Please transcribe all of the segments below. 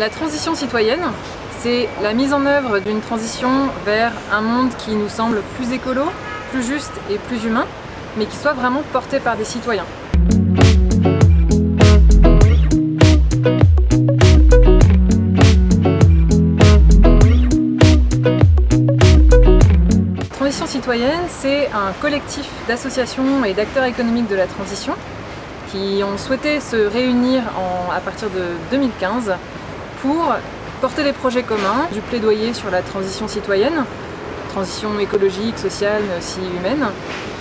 La transition citoyenne, c'est la mise en œuvre d'une transition vers un monde qui nous semble plus écolo, plus juste et plus humain, mais qui soit vraiment porté par des citoyens. Transition citoyenne, c'est un collectif d'associations et d'acteurs économiques de la transition qui ont souhaité se réunir à partir de 2015 pour porter des projets communs, du plaidoyer sur la transition citoyenne, transition écologique, sociale, mais aussi humaine,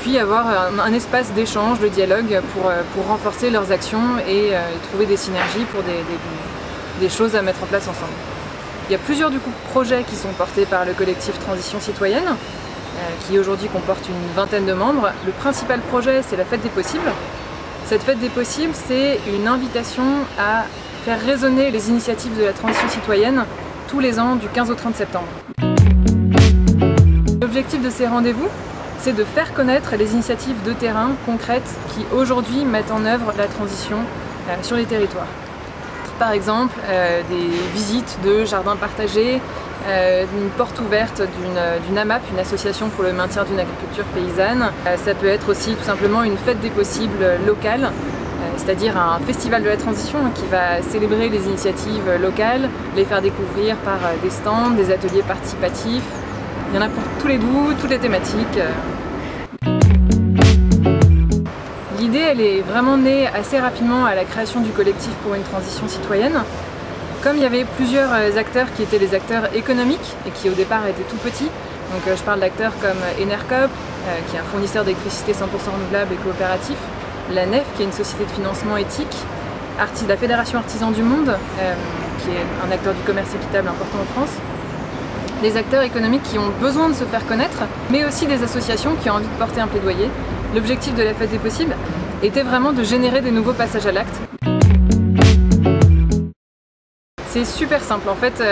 puis avoir un espace d'échange, de dialogue pour renforcer leurs actions et trouver des synergies pour des choses à mettre en place ensemble. Il y a plusieurs projets qui sont portés par le collectif Transition Citoyenne, qui aujourd'hui comporte une vingtaine de membres. Le principal projet, c'est la Fête des Possibles. Cette Fête des Possibles, c'est une invitation à faire résonner les initiatives de la transition citoyenne tous les ans du 15 au 30 septembre. L'objectif de ces rendez-vous, c'est de faire connaître les initiatives de terrain concrètes qui aujourd'hui mettent en œuvre la transition sur les territoires. Par exemple, des visites de jardins partagés, une porte ouverte d'une AMAP, une association pour le maintien d'une agriculture paysanne. Ça peut être aussi tout simplement une fête des possibles locale, c'est-à-dire un festival de la transition qui va célébrer les initiatives locales, les faire découvrir par des stands, des ateliers participatifs. Il y en a pour tous les goûts, toutes les thématiques. L'idée, elle est vraiment née assez rapidement à la création du collectif pour une transition citoyenne. Comme il y avait plusieurs acteurs qui étaient des acteurs économiques et qui au départ étaient tout petits, donc je parle d'acteurs comme Enercop, qui est un fournisseur d'électricité 100% renouvelable et coopératif, la NEF, qui est une société de financement éthique, la Fédération Artisans du Monde, qui est un acteur du commerce équitable important en France, des acteurs économiques qui ont besoin de se faire connaître, mais aussi des associations qui ont envie de porter un plaidoyer. L'objectif de la Fête des Possibles était vraiment de générer des nouveaux passages à l'acte. C'est super simple, en fait,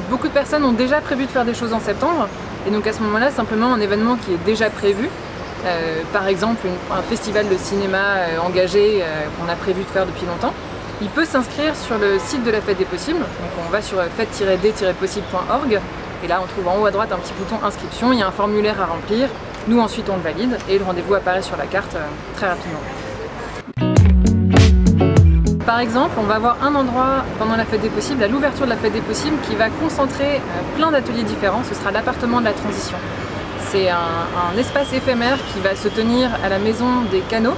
beaucoup de personnes ont déjà prévu de faire des choses en septembre, et donc à ce moment-là, simplement un événement qui est déjà prévu, par exemple un festival de cinéma engagé qu'on a prévu de faire depuis longtemps, il peut s'inscrire sur le site de la Fête des Possibles. Donc on va sur fête-d-possible.org et là on trouve en haut à droite un petit bouton inscription, il y a un formulaire à remplir, nous ensuite on le valide et le rendez-vous apparaît sur la carte très rapidement. Par exemple, on va avoir un endroit pendant la Fête des Possibles, à l'ouverture de la Fête des Possibles, qui va concentrer plein d'ateliers différents, ce sera l'appartement de la transition. C'est un espace éphémère qui va se tenir à la Maison des Canaux,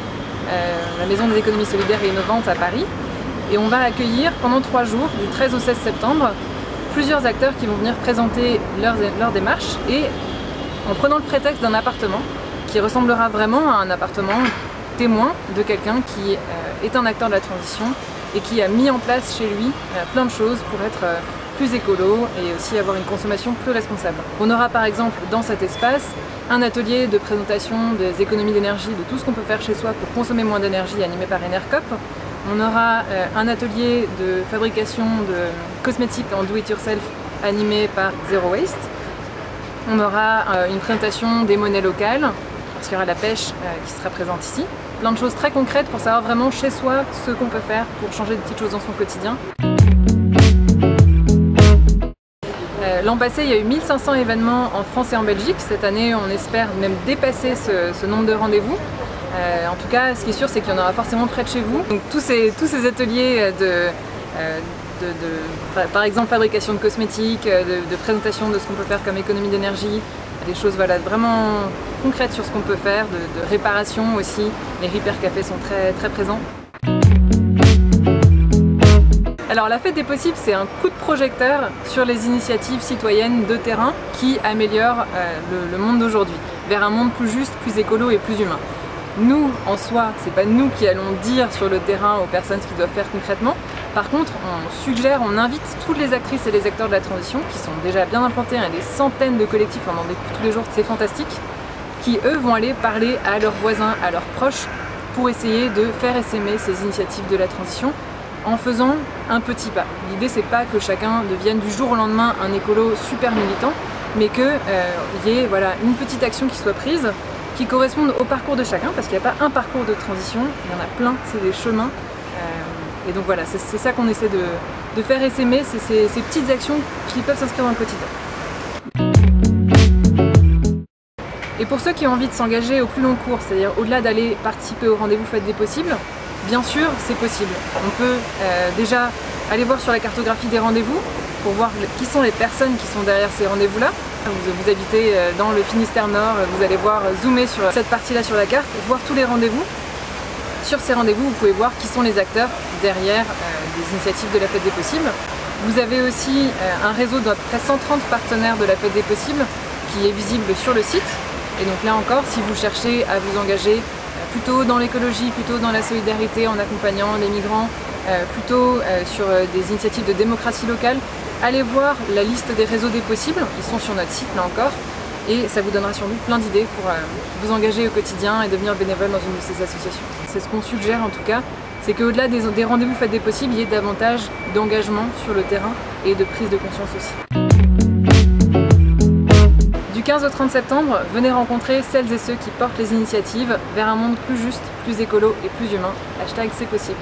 la Maison des économies solidaires et innovantes à Paris. Et on va accueillir pendant 3 jours, du 13 au 16 septembre, plusieurs acteurs qui vont venir présenter leur démarche et en prenant le prétexte d'un appartement qui ressemblera vraiment à un appartement témoin de quelqu'un qui est un acteur de la transition et qui a mis en place chez lui plein de choses pour être plus écolo et aussi avoir une consommation plus responsable. On aura par exemple dans cet espace un atelier de présentation des économies d'énergie, de tout ce qu'on peut faire chez soi pour consommer moins d'énergie animé par Enercop. On aura un atelier de fabrication de cosmétiques en do-it-yourself animé par Zero Waste. On aura une présentation des monnaies locales, parce qu'il y aura la pêche qui sera présente ici. Plein de choses très concrètes pour savoir vraiment chez soi ce qu'on peut faire pour changer des petites choses dans son quotidien. L'an passé, il y a eu 1500 événements en France et en Belgique. Cette année, on espère même dépasser ce nombre de rendez-vous. En tout cas, ce qui est sûr, c'est qu'il y en aura forcément près de chez vous. Donc tous ces ateliers par exemple, fabrication de cosmétiques, de présentation de ce qu'on peut faire comme économie d'énergie, des choses voilà, vraiment concrètes sur ce qu'on peut faire, de réparation aussi. Les Repair Cafés sont très, très présents. Alors la Fête des Possibles, c'est un coup de projecteur sur les initiatives citoyennes de terrain qui améliorent le monde d'aujourd'hui, vers un monde plus juste, plus écolo et plus humain. Nous, en soi, c'est pas nous qui allons dire sur le terrain aux personnes ce qu'ils doivent faire concrètement. Par contre, on invite toutes les actrices et les acteurs de la transition qui sont déjà bien implantés, il y a des centaines de collectifs, on en découvre tous les jours, c'est fantastique, qui eux vont aller parler à leurs voisins, à leurs proches, pour essayer de faire essaimer ces initiatives de la transition en faisant un petit pas. L'idée, c'est pas que chacun devienne du jour au lendemain un écolo super militant, mais qu'il y ait voilà, une petite action qui soit prise, qui corresponde au parcours de chacun, parce qu'il n'y a pas un parcours de transition, il y en a plein, c'est des chemins. Et donc voilà, c'est ça qu'on essaie de faire essaimer ces petites actions qui peuvent s'inscrire dans le quotidien. Et pour ceux qui ont envie de s'engager au plus long cours, c'est-à-dire au-delà d'aller participer au rendez-vous Fête des Possibles, bien sûr c'est possible. On peut déjà aller voir sur la cartographie des rendez-vous pour voir qui sont les personnes qui sont derrière ces rendez-vous-là. Vous habitez dans le Finistère Nord, vous allez voir zoomer sur cette partie-là sur la carte, voir tous les rendez-vous. Sur ces rendez-vous, vous pouvez voir qui sont les acteurs derrière des initiatives de la Fête des Possibles. Vous avez aussi un réseau de près 130 partenaires de la Fête des Possibles qui est visible sur le site. Et donc là encore, si vous cherchez à vous engager plutôt dans l'écologie, plutôt dans la solidarité en accompagnant les migrants, plutôt sur des initiatives de démocratie locale, allez voir la liste des réseaux des possibles, ils sont sur notre site là encore, et ça vous donnera sur nous plein d'idées pour vous engager au quotidien et devenir bénévole dans une de ces associations. C'est ce qu'on suggère en tout cas, c'est qu'au-delà des rendez-vous Fête des Possibles, il y ait davantage d'engagement sur le terrain et de prise de conscience aussi. Du 15 au 30 septembre, venez rencontrer celles et ceux qui portent les initiatives vers un monde plus juste, plus écolo et plus humain. #c'est possible.